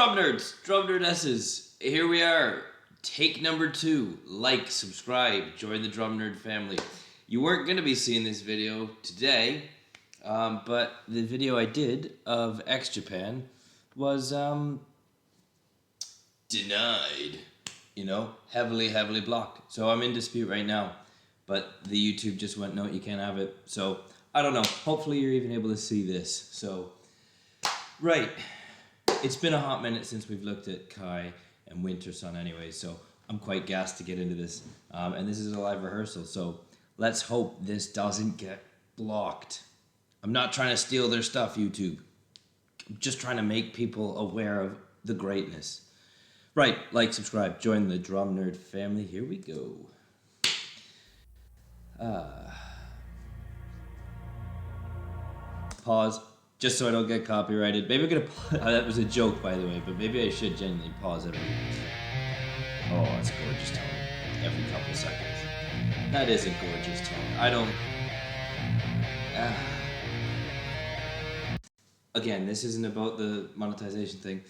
Drum nerds, drum nerdesses, here we are. Take number 2. Like, subscribe, join the drum nerd family. You weren't going to be seeing this video today, but the video I did of X Japan was denied. You know, heavily blocked. So I'm in dispute right now. But the YouTube just went, no, you can't have it. So, I don't know. Hopefully you're even able to see this. So, right. It's been a hot minute since we've looked at Kai and Wintersun anyway, so I'm quite gassed to get into this. And this is a live rehearsal, so let's hope this doesn't get blocked. I'm not trying to steal their stuff, YouTube. I'm just trying to make people aware of the greatness. Right, like, subscribe, join the drum nerd family. Here we go. Pause. Just so I don't get copyrighted. Maybe I'm gonna pause. That was a joke, by the way, but maybe I should genuinely pause every. Oh, it's a gorgeous tone. Every couple seconds. That is a gorgeous tone. I don't. Again, this isn't about the monetization thing.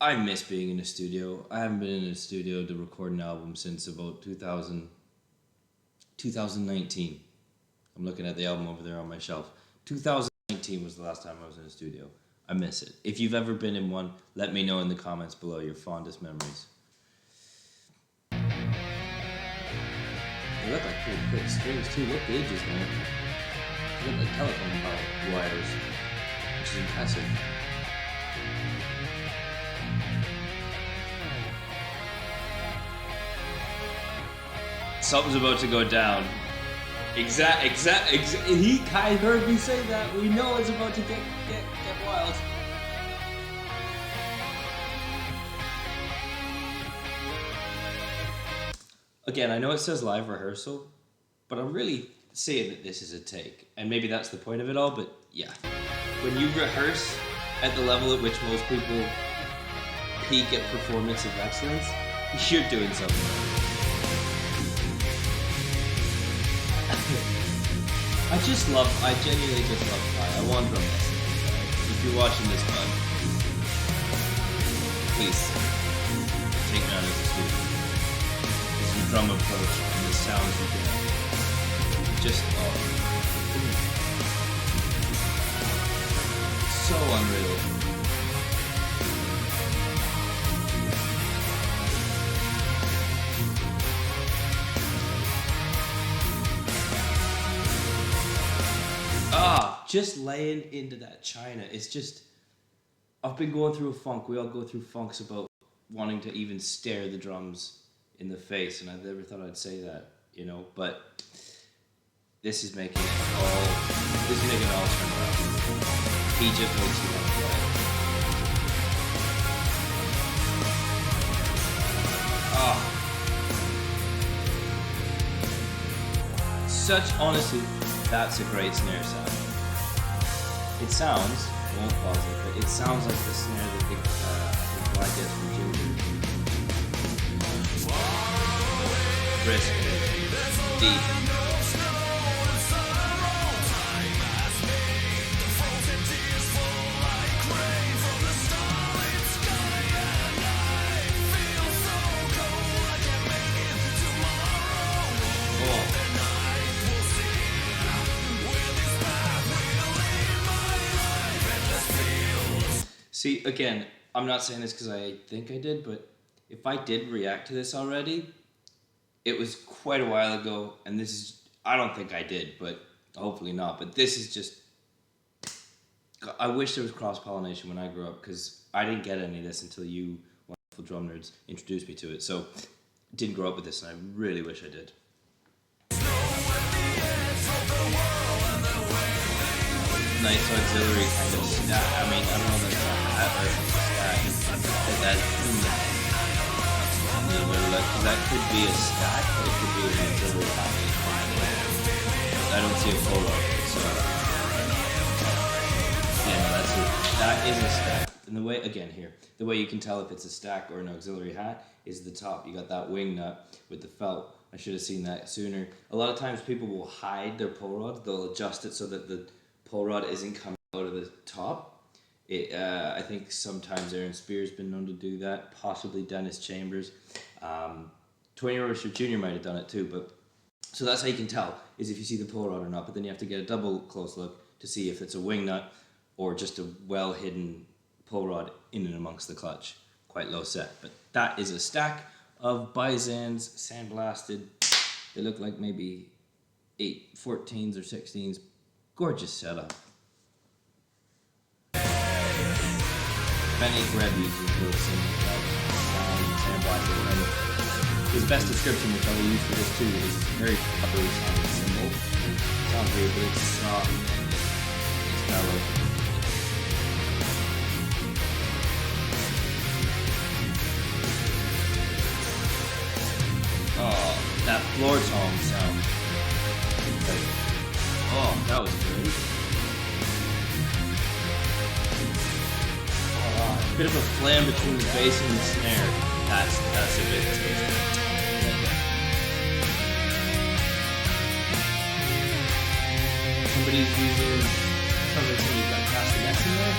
I miss being in a studio. I haven't been in a studio to record an album since about 2019. I'm looking at the album over there on my shelf. 2019 was the last time I was in a studio. I miss it. If you've ever been in one, let me know in the comments below your fondest memories. They look like pretty quick strings too. What gauges, man? They look like telephone wires, which is impressive. Something's about to go down. Kai heard me say that. We know it's about to get wild. Again, I know it says live rehearsal, but I'm really saying that this is a take. And maybe that's the point of it all, but yeah. When you rehearse at the level at which most people peak at performance of excellence, you're doing something. I genuinely just love Kai. I want drum lessons. If you're watching this, bud, please take me out of the studio. This is your drum approach and the sounds you get. Just, so unreal. Just laying into that china. It's just, I've been going through a funk. We all go through funks about wanting to even stare the drums in the face, and I never thought I'd say that, you know, but this is making it all turn around. He just makes me want to play. Honestly, that's a great snare sound. It sounds, I won't pause it, but it sounds like the snare that the guy gets from Ginger. Crisp, deep. See, again, I'm not saying this because I think I did, but if I did react to this already, it was quite a while ago, and this is, I don't think I did, but hopefully not, but this is just, I wish there was cross-pollination when I grew up, because I didn't get any of this until you, wonderful drum nerds, introduced me to it, so didn't grow up with this, and I really wish I did. Nice auxiliary kind of stack. I mean, I don't know if that's not that or stack. That could be a stack, but it could be an auxiliary package. I don't see a photo, so yeah, no, that's it. That is a stack. And the way, again here, the way you can tell if it's a stack or an auxiliary hat is the top. You got that wing nut with the felt. I should have seen that sooner. A lot of times people will hide their pull rod. They'll adjust it so that the pull rod isn't coming out of the top. I think sometimes Aaron Spear's been known to do that, possibly Dennis Chambers. 20 Orchestra Jr. might have done it too, but so that's how you can tell, is if you see the pull rod or not, but then you have to get a double close look to see if it's a wing nut or just a well-hidden pull rod in and amongst the clutch. Quite low set, but that is a stack of Bizans, sandblasted. They look like maybe 14s or 16s. Gorgeous setup. Benny Greb uses those sandblasted, and his best description, which I will use for this too, is very peppery sounding cymbal. Sounds weird, but it's soft and it's mellow. Oh, that floor tom sound. Oh, that was great. Oh, a bit of a flam between the bass and the snare. That's a bit tasty. Somebody's using, somebody's got castanets in there.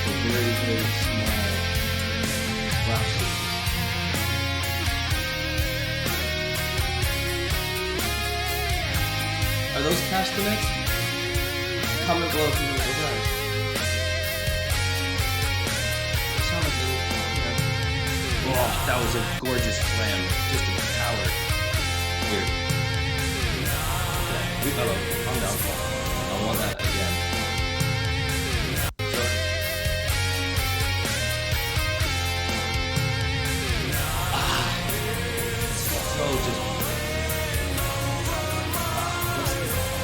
A very, very small flashes. Are those castanets? Comment below if you know what those are. They sound like they oh, that was a gorgeous slam. Just a power. Here. Okay. Hello. Calm down. I want that again. So just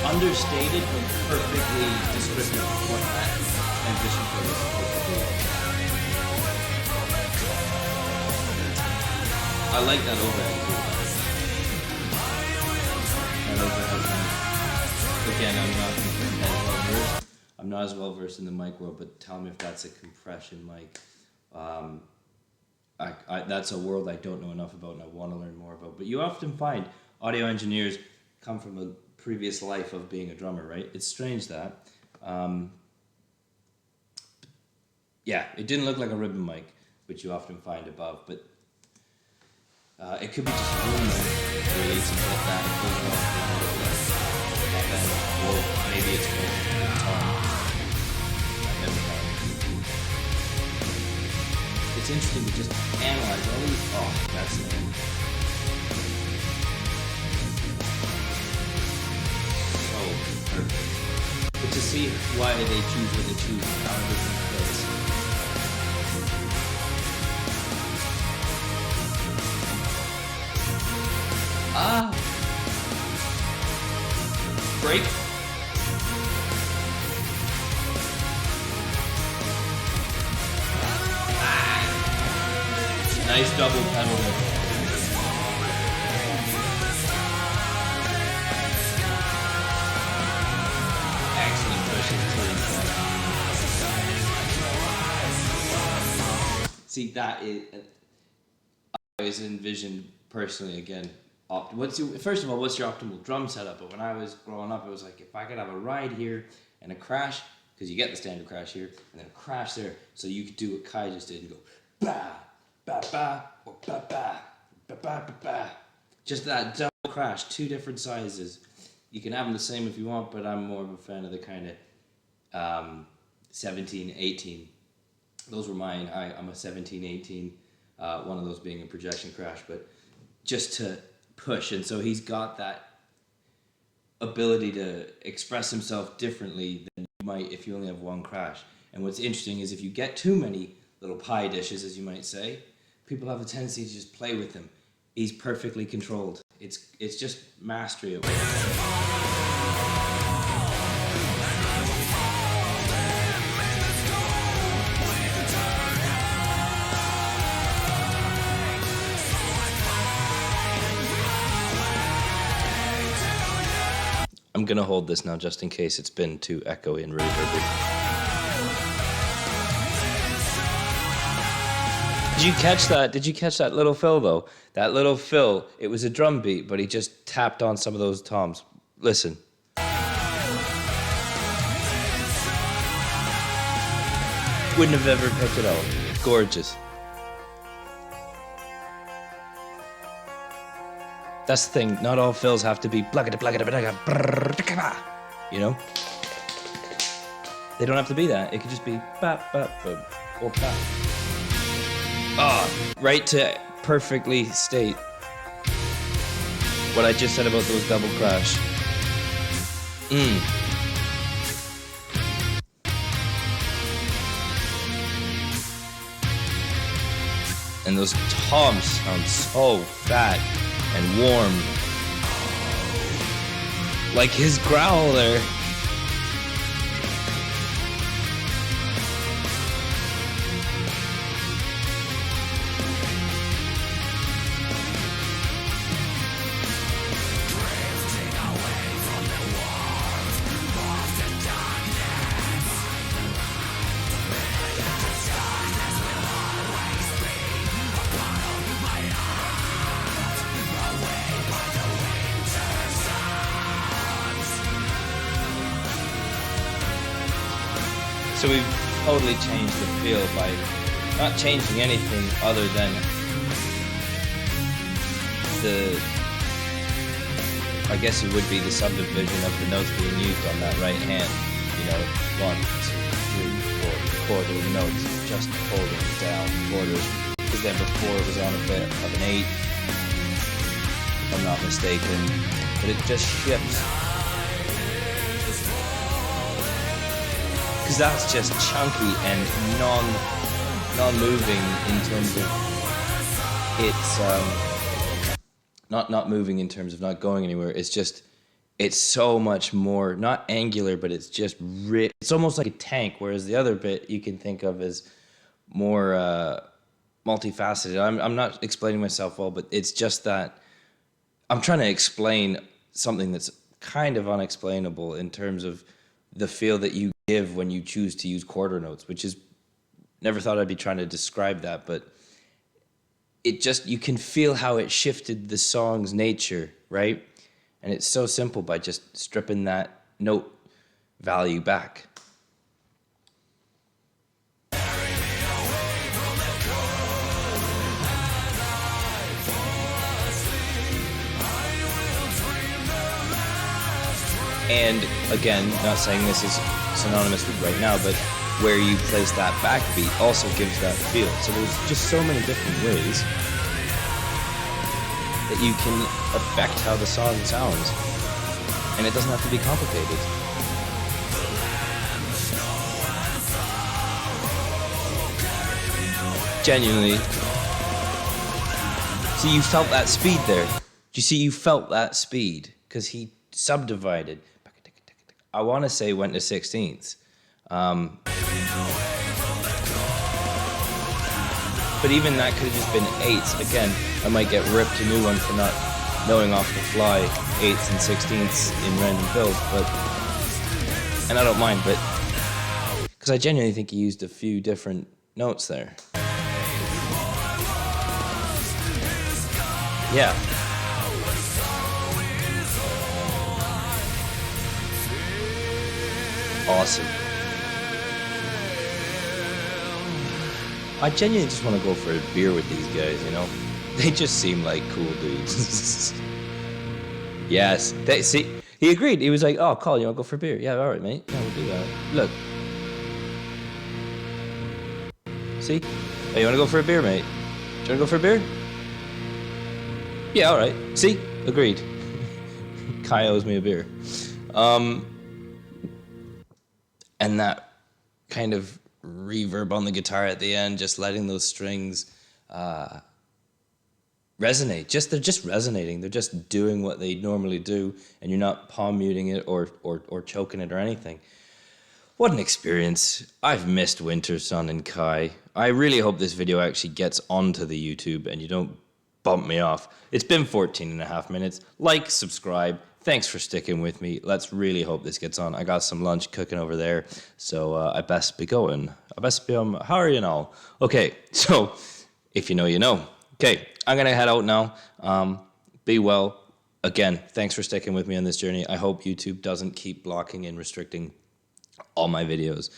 understated but perfectly descriptive of what that transition chord is supposed to be. I like that overhead too. That overhead sound. Again, I'm not as well versed in the mic world, but tell me if that's a compression mic. That's a world I don't know enough about and I want to learn more about. But you often find audio engineers come from a previous life of being a drummer, right? It's strange that. Yeah, it didn't look like a ribbon mic, which you often find above, but it could be just a room mic, really, something like that. Or maybe it's for it's interesting to just analyze all these. Oh, that's it. Perfect. But to see why they choose what they choose and how everything fits. Ah! Break. Ah. Nice double pedal there. See, that is, I always envisioned personally, again, first of all, what's your optimal drum setup? But when I was growing up, it was like, if I could have a ride here and a crash, because you get the standard crash here, and then a crash there, so you could do what Kai just did and go, ba, ba, ba, or ba, ba, ba, ba, ba, ba. Just that double crash, two different sizes. You can have them the same if you want, but I'm more of a fan of the kind of 17, 18. Those were mine. I'm a 17, 18, one of those being a projection crash, but just to push. And so he's got that ability to express himself differently than you might if you only have one crash. And what's interesting is if you get too many little pie dishes, as you might say, people have a tendency to just play with them. He's perfectly controlled. It's just mastery of it. I'm gonna hold this now just in case it's been too echoey and reverby. Did you catch that? Did you catch that little fill though? That little fill, it was a drum beat, but he just tapped on some of those toms. Listen. Wouldn't have ever picked it out. Gorgeous. That's the thing, not all fills have to be you know? They don't have to be that. It could just be or pa. Ah, right to perfectly state what I just said about those double crash. And those toms sound so fat and warm. Like his growl there. So we've totally changed the feel by not changing anything other than I guess it would be the subdivision of the notes being used on that right hand. You know, 1, 2, 3, 4, quarter notes, just holding down quarters. Because then before it was on a bit of an 8, if I'm not mistaken. But it just shifts. Because that's just chunky and non-moving in terms of it's not moving in terms of not going anywhere. It's so much more not angular, but it's just it's almost like a tank. Whereas the other bit you can think of as more multifaceted. I'm not explaining myself well, but it's just that I'm trying to explain something that's kind of unexplainable in terms of the feel that you give when you choose to use quarter notes, which is, never thought I'd be trying to describe that, but it just, you can feel how it shifted the song's nature, right? And it's so simple by just stripping that note value back. And again, not saying this is synonymous with right now, but where you place that backbeat also gives that feel. So there's just so many different ways that you can affect how the song sounds. And it doesn't have to be complicated. Genuinely. See, you felt that speed there. You see, you felt that speed because he subdivided. I want to say went to 16ths. But even that could have just been 8s. Again, I might get ripped a new one for not knowing off the fly 8s and 16ths in random fills, but, and I don't mind, but, because I genuinely think he used a few different notes there. Yeah. Awesome. I genuinely just want to go for a beer with these guys, you know? They just seem like cool dudes. Yes. See, he agreed. He was like, oh, Colin, you want to go for a beer? Yeah, all right, mate. Yeah, we'll do that. Look. See? Hey, you want to go for a beer, mate? Do you want to go for a beer? Yeah, all right. See? Agreed. Kai owes me a beer. And that kind of reverb on the guitar at the end, just letting those strings resonate. They're just resonating. They're just doing what they normally do, and you're not palm muting it or choking it or anything. What an experience. I've missed Wintersun and Kai. I really hope this video actually gets onto the YouTube and you don't bump me off. It's been 14.5 minutes. Like, subscribe. Thanks for sticking with me. Let's really hope this gets on. I got some lunch cooking over there, so I best be going. I best be how are you now? Okay, so if you know, you know. Okay, I'm gonna head out now. Be well. Again, thanks for sticking with me on this journey. I hope YouTube doesn't keep blocking and restricting all my videos.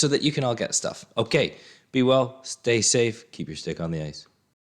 so that you can all get stuff. Okay, be well, stay safe, keep your stick on the ice.